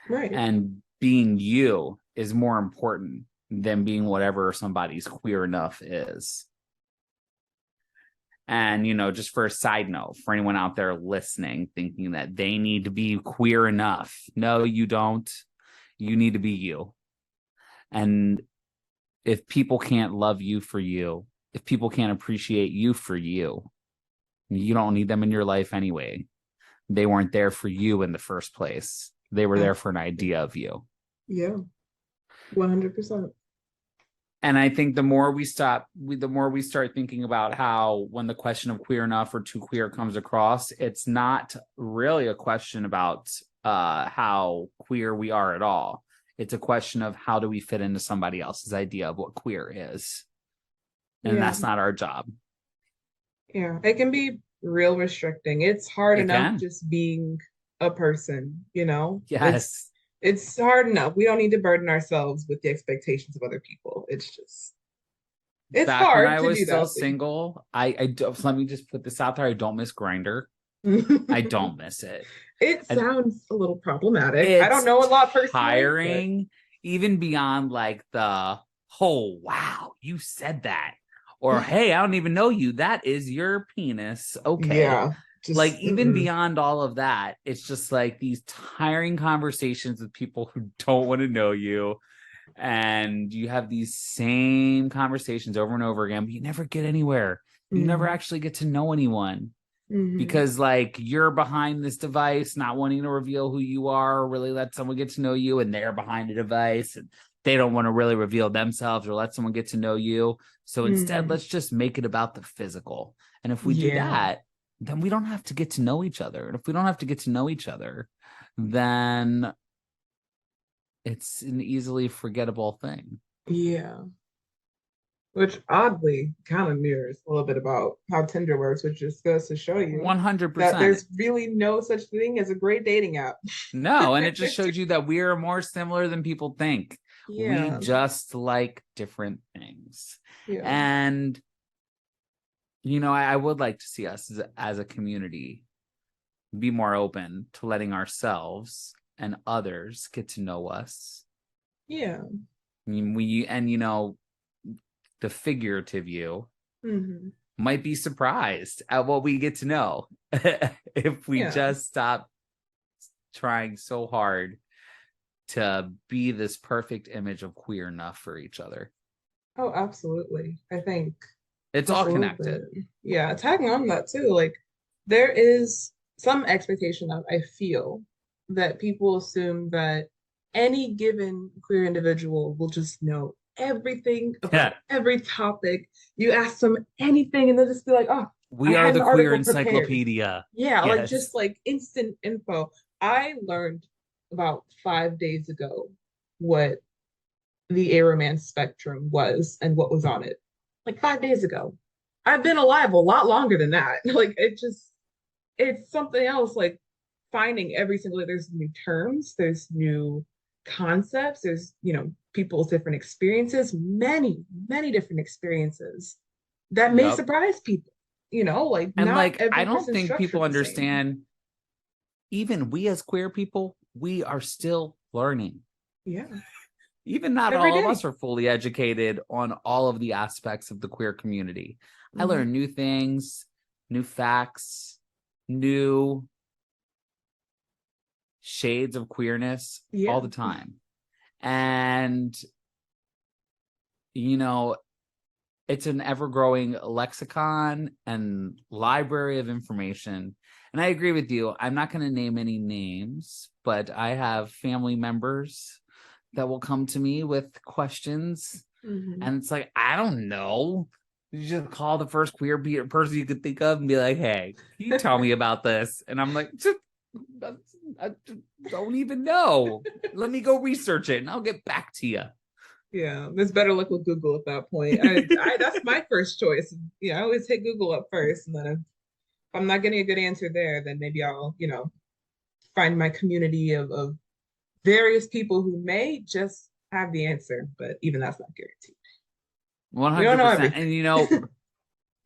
Right. And being you is more important than being whatever somebody's queer enough is. And, you know, just for a side note, for anyone out there listening, thinking that they need to be queer enough, no, you don't. You need to be you. And if people can't love you for you, if people can't appreciate you for you, you don't need them in your life anyway. They weren't there for you in the first place. They were there for an Absolutely. idea of you. Yeah. 100%. And I think the more the more we start thinking about how when the question of queer enough or too queer comes across, it's not really a question about how queer we are at all. It's a question of how do we fit into somebody else's idea of what queer is. And Yeah. that's not our job. Yeah. It can be real restricting. It's hard It enough can. just being a person, you know? Yes. It's hard enough. We don't need to burden ourselves with the expectations of other people. It's Back when hard I to was do still that, but single, I don't, let me just put this out there. I don't miss Grinder. I don't miss it. it And sounds a little problematic. I don't it's know a lot personally, but tiring, even beyond like the oh wow, you said that. Or hey, I don't even know you. That is your penis. Okay. yeah, Like just even beyond all of that, it's just like these tiring conversations with people who don't want to know you. And you have these same conversations over and over again, but you never get anywhere. You never mm, actually get to know anyone. Hmm. because like you're behind this device not wanting to reveal who you are or really let someone get to know you, and they're behind a device and they don't want to really reveal themselves or let someone get to know you. So instead, Hmm. let's just make it about the physical. And if we do Yeah. that, then we don't have to get to know each other. And if we don't have to get to know each other, then it's an easily forgettable thing. Yeah. Which oddly kind of mirrors a little bit about how Tinder works, which just goes to show you that 100%. there's really no such thing as a great dating app. No, and it just shows you that we are more similar than people think. We Yeah. just like different things. Yeah. And, I would like to see us as a community be more open to letting ourselves and others get to know us. Yeah. I mean, the figurative you Hmm. might be surprised at what we get to know if we Yeah. just stop trying so hard to be this perfect image of queer enough for each other. Oh, absolutely. I think It's just all a little connected. bit. Yeah, tagging on that too. Like there is some expectation of, I feel, that people assume that any given queer individual will just know everything Yeah. about every topic. You ask them anything and they'll just be like, oh, I We are had an the queer article prepared. encyclopedia. Yeah, like Yes. just like instant info. I learned about 5 days ago what the Aroman spectrum was and what was on it. Like 5 days ago. I've been alive a lot longer than that. Like it's something else. Like finding every single day, there's new terms, there's new concepts, there's, people's different experiences, many different experiences that may Yep. surprise people. Like And not like, I every don't person's think people structured the same. understand, even we as queer people, we are still learning. Yeah. Even not Every all of day. us are fully educated on all of the aspects of the queer community. I Mm-hmm. learn new things, new facts, new shades of queerness all Yeah. the time. And, you know, it's an ever growing lexicon and library of information. And I agree with you. I'm not going to name any names, but I have family members that will come to me with questions. Mm-hmm. And it's like, I don't know. You just call the first queer person you could think of and be like, hey, can you tell me about this? And I'm like, I don't even know. Let me go research it and I'll get back to you. Yeah, there's better luck with Google at that point. I that's my first choice. I always hit Google up first, and then if I'm not getting a good answer there, then maybe I'll, find my community of various people who may just have the answer, but even that's not guaranteed. We don't know 100%. everything.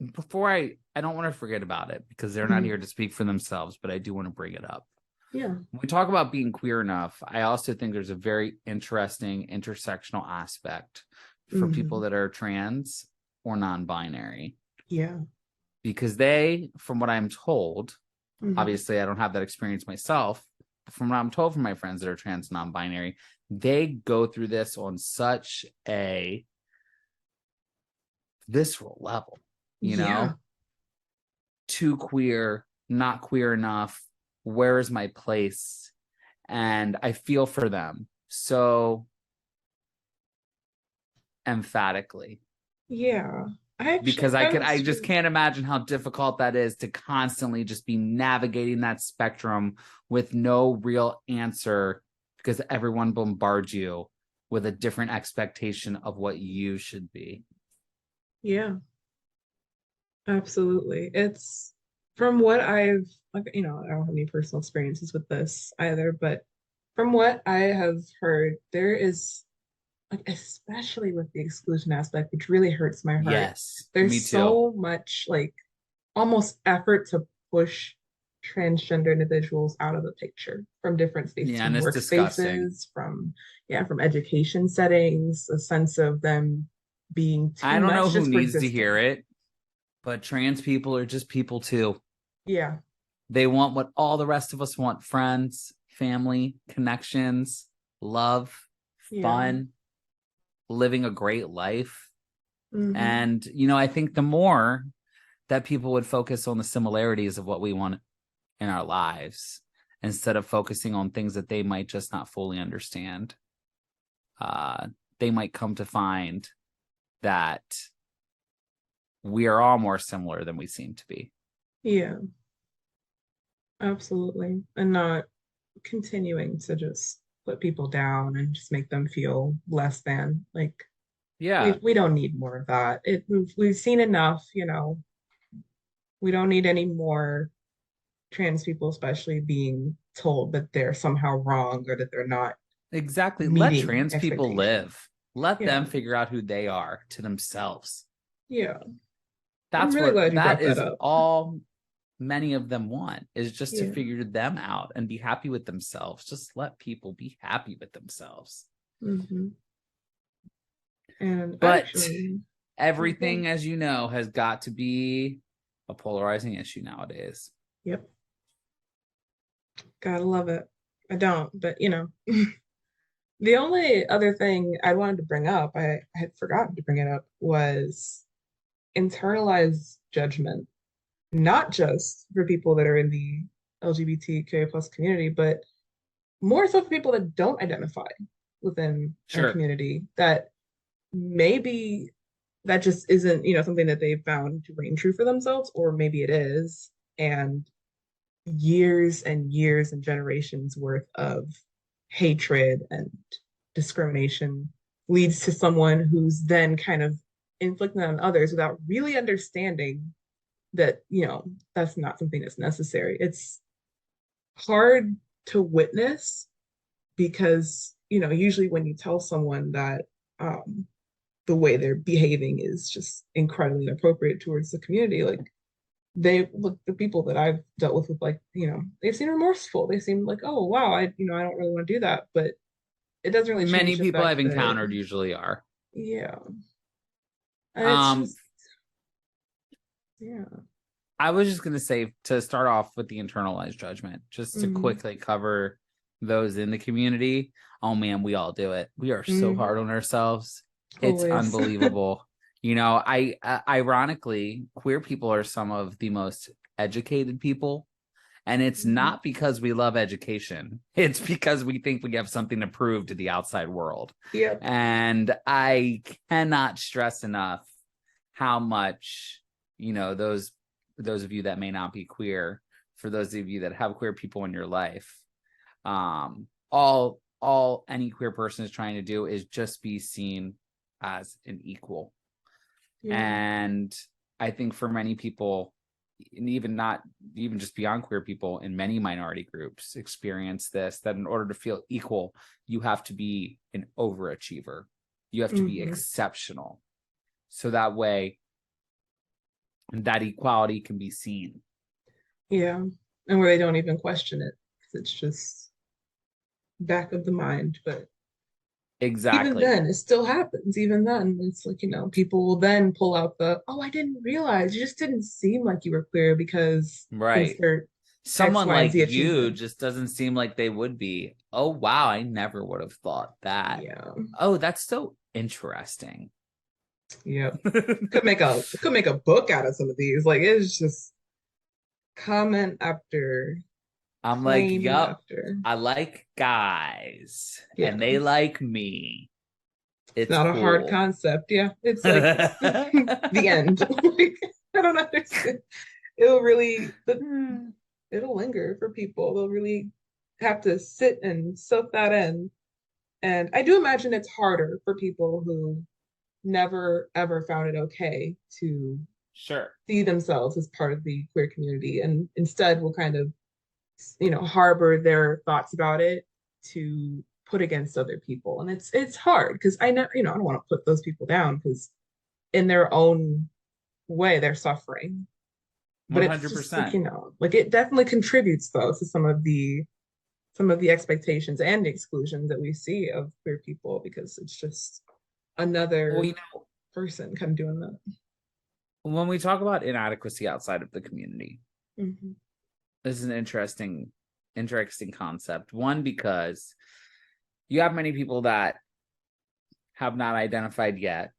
And before I don't want to forget about it because they're not Mhm. here to speak for themselves, but I do want to bring it up. Yeah. When we talk about being queer enough, I also think there's a very interesting intersectional aspect for people Hmm. that are trans or non-binary, Yeah. because they, from what I'm told, Hmm. obviously I don't have that experience myself, but from what I'm told from my friends that are trans non-binary, they go through this on such a visceral level, you Yeah. know, too queer, not queer enough, where is my place? And I feel for them so emphatically, Yeah. I because actually that I is just true. can't imagine how difficult that is to constantly just be navigating that spectrum with no real answer because everyone bombards you with a different expectation of what you should be. Yeah, absolutely. It's from what I've like, I don't have any personal experiences with this either, but from what I have heard, there is like especially with the exclusion aspect, which really hurts my heart. Yes, me There's too. so much like almost effort to push transgender individuals out of the picture from different spaces, Yeah, and from it's disgusting. workspaces, from education settings, a sense of them being I too don't know much who just for needs to hear existing. it, but trans people are just people too. Yeah, They want what all the rest of us want: friends, family, connections, love, yeah. fun, living a great life. Hmm. And, I think the more that people would focus on the similarities of what we want in our lives instead of focusing on things that they might just not fully understand. They might come to find that we are all more similar than we seem to be. Yeah, absolutely. And not continuing to just put people down and just make them feel less than. Like Yeah, we don't need more of that. We've seen enough, we don't need any more trans people, especially being told that they're somehow wrong or that they're not exactly. Let meeting trans people expectations. live. Let Yeah. them figure out who they are to themselves. Yeah. I'm That's really what glad you that brought that is up. all many of them want, is just to Yeah. figure them out and be happy with themselves. Just let people be happy with themselves. Hmm. And But actually, everything, as you know, has got to be a polarizing issue nowadays. yep, gotta love it. I don't, but the only other thing I wanted to bring up, I had forgotten to bring it up, was internalized judgment, not just for people that are in the LGBTQIA plus community, but more so for people that don't identify within our Sure. community, that maybe that just isn't, something that they've found to reign true for themselves, or maybe it is. And years and years and generations worth of hatred and discrimination leads to someone who's then kind of inflicting on others without really understanding that, that's not something that's necessary. It's hard to witness because, usually when you tell someone that the way they're behaving is just incredibly inappropriate towards the community, like they look, the people that I've dealt with like, they seem remorseful. They seem like, oh wow, I don't really want to do that, but it doesn't really Many change the people fact I've that, encountered usually are. yeah, and it's Um, just, yeah. I was just going to say, to start off with the internalized judgment, just to Hmm. quickly cover those in the community. Oh man, we all do it. We are so Hmm. hard on ourselves. It's Always. unbelievable. I ironically, queer people are some of the most educated people. And it's Hmm. not because we love education. It's because we think we have something to prove to the outside world. Yep. And I cannot stress enough how much, those of you that may not be queer, for those of you that have queer people in your life, all any queer person is trying to do is just be seen as an equal. Yeah. And I think for many people, and even not even just beyond queer people, in many minority groups experience this, that in order to feel equal, you have to be an overachiever. You have to be Hmm. exceptional. So that way that equality can be seen. Yeah. And where they don't even question it, 'cause it's just back of the mind. But even Exactly. then, it still happens. Even then, it's like, people will then pull out the, oh, I didn't realize. You just didn't seem like you were queer because Right. insert X, Someone Y, and like Z you achievement. just doesn't seem like they would be. Oh, wow. I never would have thought that. Yeah. Oh, that's so interesting. Yep. Could make a book out of some of these. Like it's just comment after I'm like, claim yup, after. I like guys Yeah. and they like me. It's It's not a hard cool. concept. Yeah. It's like the end. Like I don't understand. It'll really it'll linger for people. They'll really have to sit and soak that in. And I do imagine it's harder for people who never ever found it okay to Sure. see themselves as part of the queer community and instead will kind of, harbor their thoughts about it to put against other people. And it's hard because I know, I don't want to put those people down because in their own way they're suffering. But it's just like, 100%. like it definitely contributes though to some of the expectations and exclusions that we see of queer people because it's just Well, another person kind of doing that. when we talk about inadequacy outside of the community, Hmm. this is an interesting concept. One, because you have many people that have not identified yet,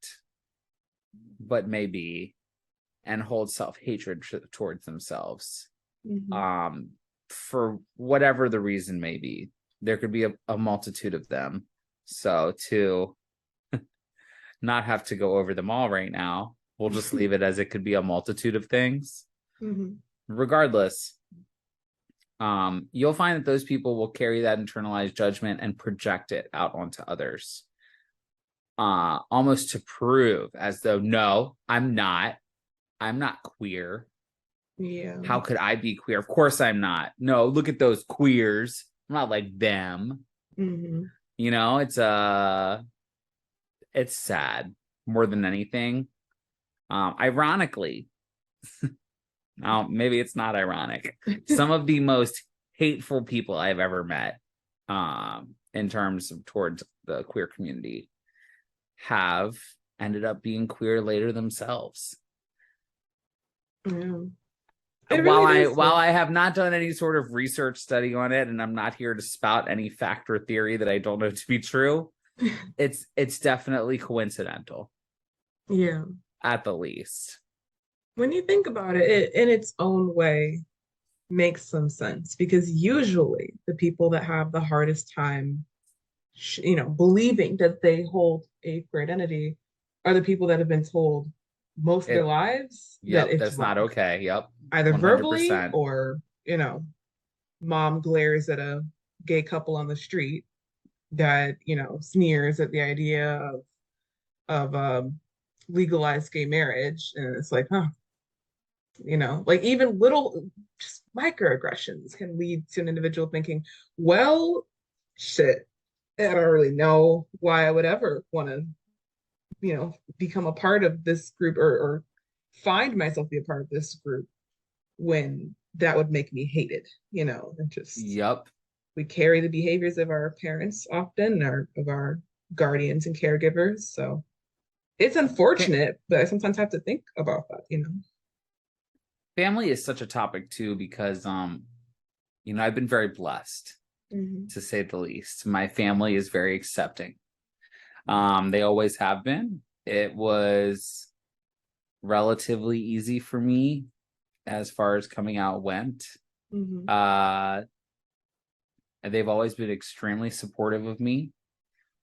but maybe. and hold self-hatred towards themselves, Mhm. for whatever the reason may be. There could be a multitude of them. So to not have to go over them all right now, we'll just leave it as it could be a multitude of things. Mhm. Regardless, you'll find that those people will carry that internalized judgment and project it out onto others, almost to prove as though, no, I'm not queer. Yeah. How could I be queer? Of course I'm not. No, look at those queers. I'm not like them. Mhm. It's sad more than anything. Ironically, now maybe it's not ironic. Some of the most hateful people I've ever met, in terms of towards the queer community, have ended up being queer later themselves. Yeah. It While really I does. while I have not done any sort of research study on it, and I'm not here to spout any fact or theory that I don't know to be true, it's definitely coincidental, Yeah. at the least. When you think about it, it in its own way makes some sense because usually the people that have the hardest time, believing that they hold a queer identity are the people that have been told most of their It lives that Yep, it's that's not wrong, okay. Yep, either verbally 100%. or, mom glares at a gay couple on the street that, sneers at the idea of legalized gay marriage. And it's like, huh, like even little just microaggressions can lead to an individual thinking, well, shit, I don't really know why I would ever want to, become a part of this group or find myself be a part of this group when that would make me hated, and just Yep. we carry the behaviors of our parents often or of our guardians and caregivers. So it's unfortunate, but I sometimes have to think about that. Family is such a topic too, because I've been very blessed, Mm-hmm. to say the least. My family is very accepting. They always have been. It was relatively easy for me as far as coming out went. Mm-hmm. Uh, they've always been extremely supportive of me,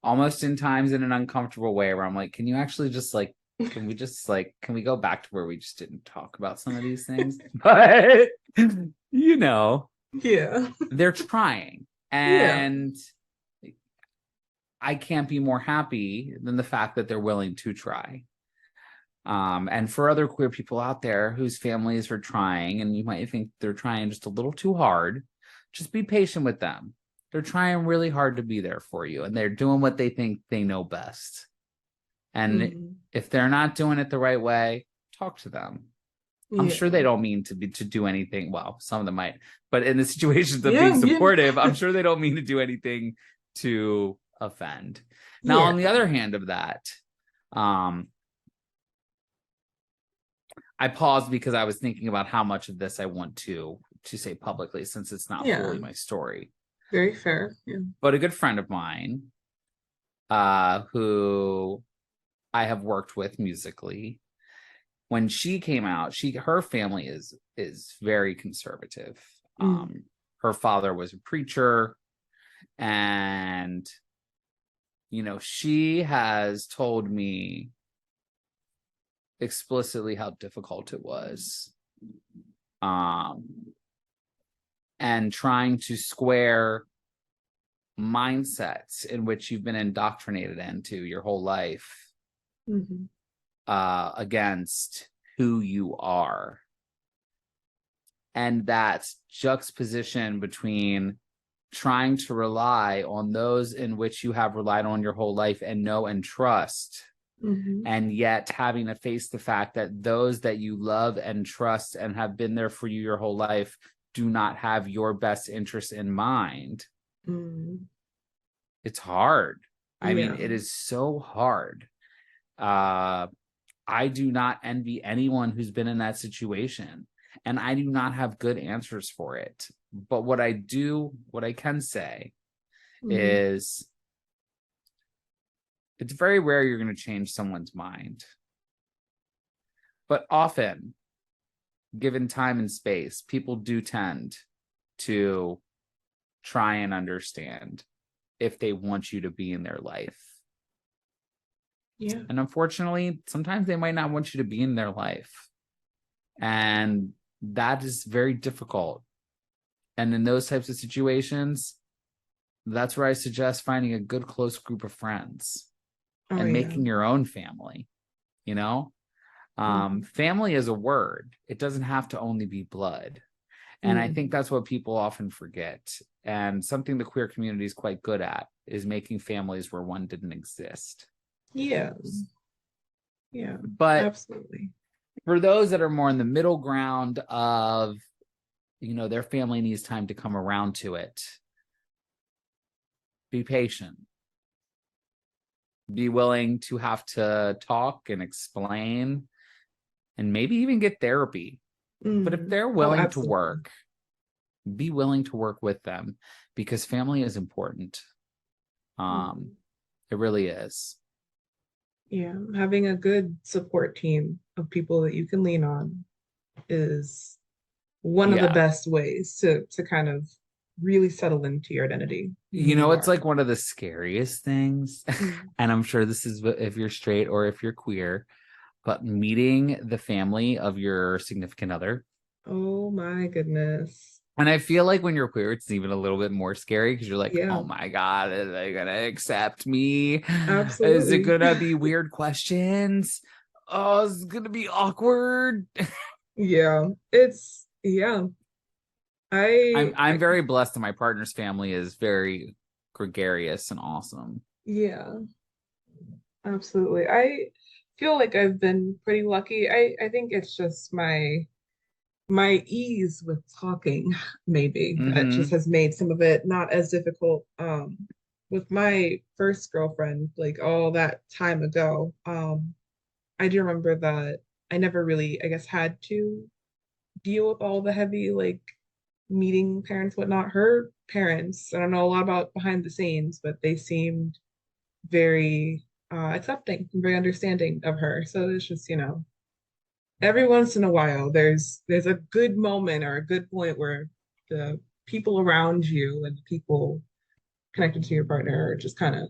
almost in times in an uncomfortable way where I'm like, can you actually just like, can we go back to where we just didn't talk about some of these things? But, you know, Yeah. they're trying. Yeah. And I can't be more happy than the fact that they're willing to try. And for other queer people out there whose families are trying, and you might think they're trying just a little too hard, just be patient with them. They're trying really hard to be there for you, and they're doing what they think they know best. And Mm-hmm. if they're not doing it the right way, talk to them. I'm sure Yeah. they don't mean to do anything. Well, some of them might, but in the situations of being Yeah. Yeah. supportive, I'm sure they don't mean to do anything to offend. Now, on the Yeah. other hand of that, um, I paused because I was thinking about how much of this I want to say publicly, since it's not fully Yeah. my story. Very fair. Yeah. But a good friend of mine, who I have worked with musically, when she came out, her family is very conservative. Mm. Her father was a preacher, and she has told me explicitly how difficult it was, um and trying to square mindsets in which you've been indoctrinated into your whole life, Mm-hmm. against who you are. And that juxtaposition between trying to rely on those in which you have relied on your whole life and know and trust, Mm-hmm. and yet having to face the fact that those that you love and trust and have been there for you your whole life do not have your best interest in mind. Mm. It's hard. I mean, Yeah. it is so hard. I do not envy anyone who's been in that situation, and I do not have good answers for it. But what I can say Mm-hmm. is it's very rare you're going to change someone's mind. But often, given time and space, people do tend to try and understand if they want you to be in their life. Yeah. And unfortunately, sometimes they might not want you to be in their life. And that is very difficult. And in those types of situations, that's where I suggest finding a good close group of friends Oh, and yeah. making your own family, you know? Family is a word. It doesn't have to only be blood. And I think that's what people often forget. And something the queer community is quite good at is making families where one didn't exist. Yeah. Yeah. But Absolutely. for those that are more in the middle ground of, their family needs time to come around to it, be patient. Be willing to have to talk and explain and maybe even get therapy. But if they're willing to work, be willing to work with them because family is important. It really is. Yeah. Having a good support team of people that you can lean on is one of the best ways to kind of really settle into your identity. It's like one of the scariest things. And I'm sure this is if you're straight or if you're queer, but meeting the family of your significant other. Oh my goodness. And I feel like when you're queer, it's even a little bit more scary because you're like, Yeah. oh my God, are they going to accept me? Absolutely. Is it going to be weird questions? Oh, it's going to be awkward. Yeah. I'm very blessed that my partner's family is very gregarious and awesome. Yeah, absolutely. I feel like I've been pretty lucky. I think it's just my ease with talking, maybe, that just has made some of it not as difficult. With my first girlfriend, like all that time ago, I do remember that I never really, I guess, had to deal with all the heavy, like meeting parents, whatnot. Her parents, I don't know a lot about behind the scenes, but they seemed very accepting and very understanding of her. So it's just, every once in a while there's a good moment or a good point where the people around you and the people connected to your partner are just kind of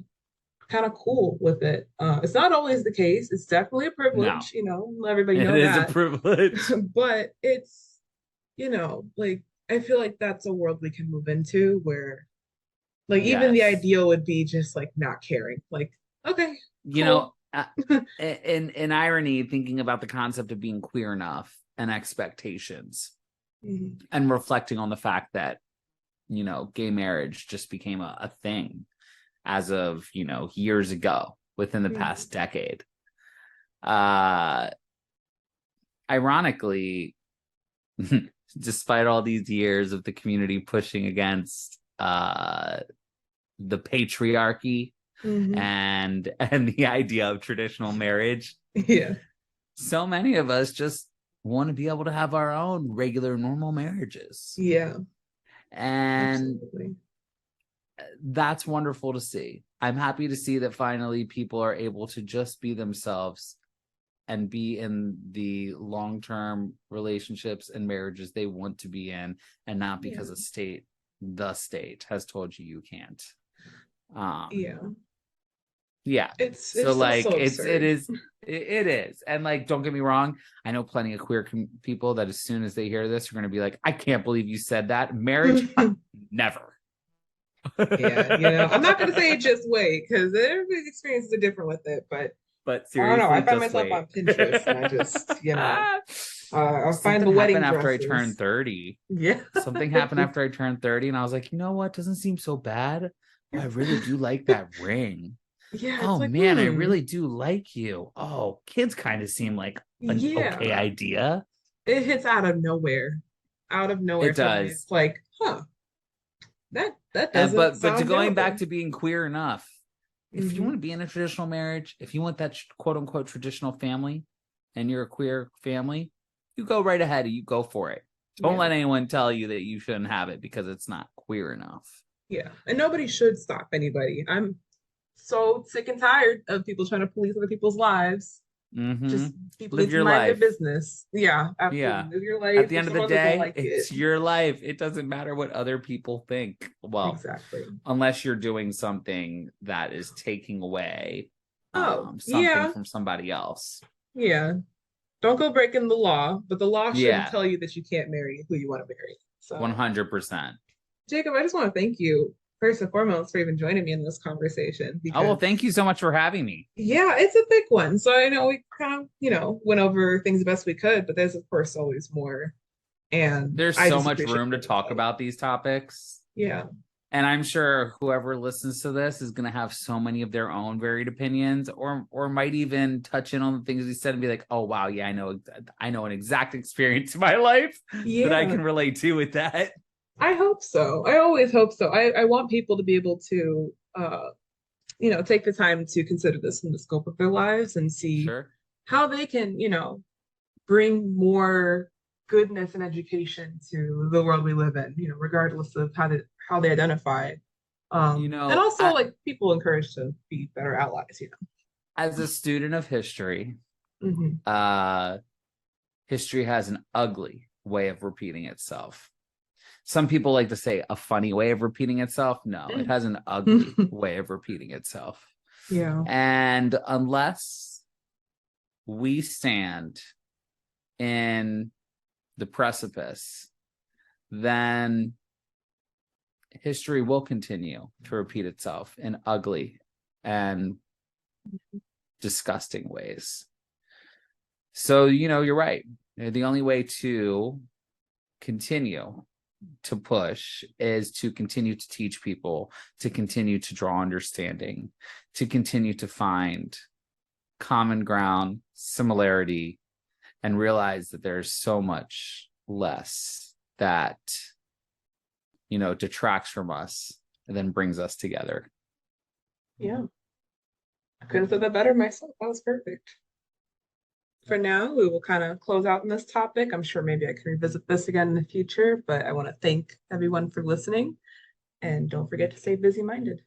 cool with it. It's not always the case. It's definitely a privilege, let everybody know it is that. a privilege. But it's, like I feel like that's a world we can move into where like even the ideal would be just like not caring. Like, okay, cool. In irony, thinking about the concept of being queer enough and expectations and reflecting on the fact that, gay marriage just became a thing as of, years ago within the past decade. Ironically, despite all these years of the community pushing against the patriarchy and the idea of traditional marriage, so many of us just want to be able to have our own regular normal marriages, and absolutely. That's wonderful to see. I'm happy to see that finally people are able to just be themselves and be in the long-term relationships and marriages they want to be in, and not because the state has told you can't. It's so like so it is, and like, don't get me wrong, I know plenty of queer people that as soon as they hear this are going to be like, I can't believe you said that. Marriage, never. I'm not going to say it just wait, because everybody's experiences are different with it, but seriously, I don't know, I find myself on Pinterest and I just I'll find the wedding dresses. After I turned 30. Something happened after I turned 30 and I was like, you know what, doesn't seem so bad. I really do like that ring. Oh like, man, I really do like you. Oh, kids kind of seem like an okay idea. It hits out of nowhere. It does. It's like, that doesn't but to going back to being queer enough, if you want to be in a traditional marriage, if you want that quote unquote traditional family and you're a queer family, you go right ahead and you go for it. Don't let anyone tell you that you shouldn't have it because it's not queer enough. And nobody should stop anybody. I'm so sick and tired of people trying to police other people's lives. Mm-hmm. Just people Live need to your mind their life. business. Yeah, absolutely. Yeah. Live your At life. the If end of the some others don't day, like it. it's your life. It doesn't matter what other people think. Well, Exactly. unless you're doing something that is taking away Oh, something yeah. from somebody else. Yeah. Don't go breaking the law, but the law shouldn't Yeah, tell you that you can't marry who you want to marry. So, 100%. Jacob, I just want to thank you first and foremost for even joining me in this conversation Oh, well, because thank you so much for having me. yeah, it's a big one. So I know we kind of, went over things the best we could, but there's of course always more. And There's I so just much appreciate room to it. talk about these topics. Yeah. And I'm sure whoever listens to this is going to have so many of their own varied opinions, or might even touch in on the things we said and be like, oh wow, yeah, I know an exact experience in my life that I Yeah. can relate to with that. I hope so. I always hope so. I want people to be able to take the time to consider this in the scope of their lives and see Sure. how they can, bring more goodness and education to the world we live in, regardless of how they identify. You And know, also like people encouraged to be better allies. as a student of history, Hmm. uh history has an ugly way of repeating itself. Some people like to say a funny way of repeating itself. No, it has an ugly way of repeating itself. Yeah. And unless we stand in the precipice, then history will continue to repeat itself in ugly and disgusting ways. So, you're right. The only way to continue to push is to continue to teach people, to continue to draw understanding, to continue to find common ground, similarity, and realize that there's so much less that, detracts from us and then brings us together. Yeah. I couldn't have said that better myself. That was perfect. For now, we will kind of close out on this topic. I'm sure maybe I can revisit this again in the future, but I want to thank everyone for listening and don't forget to stay busy minded.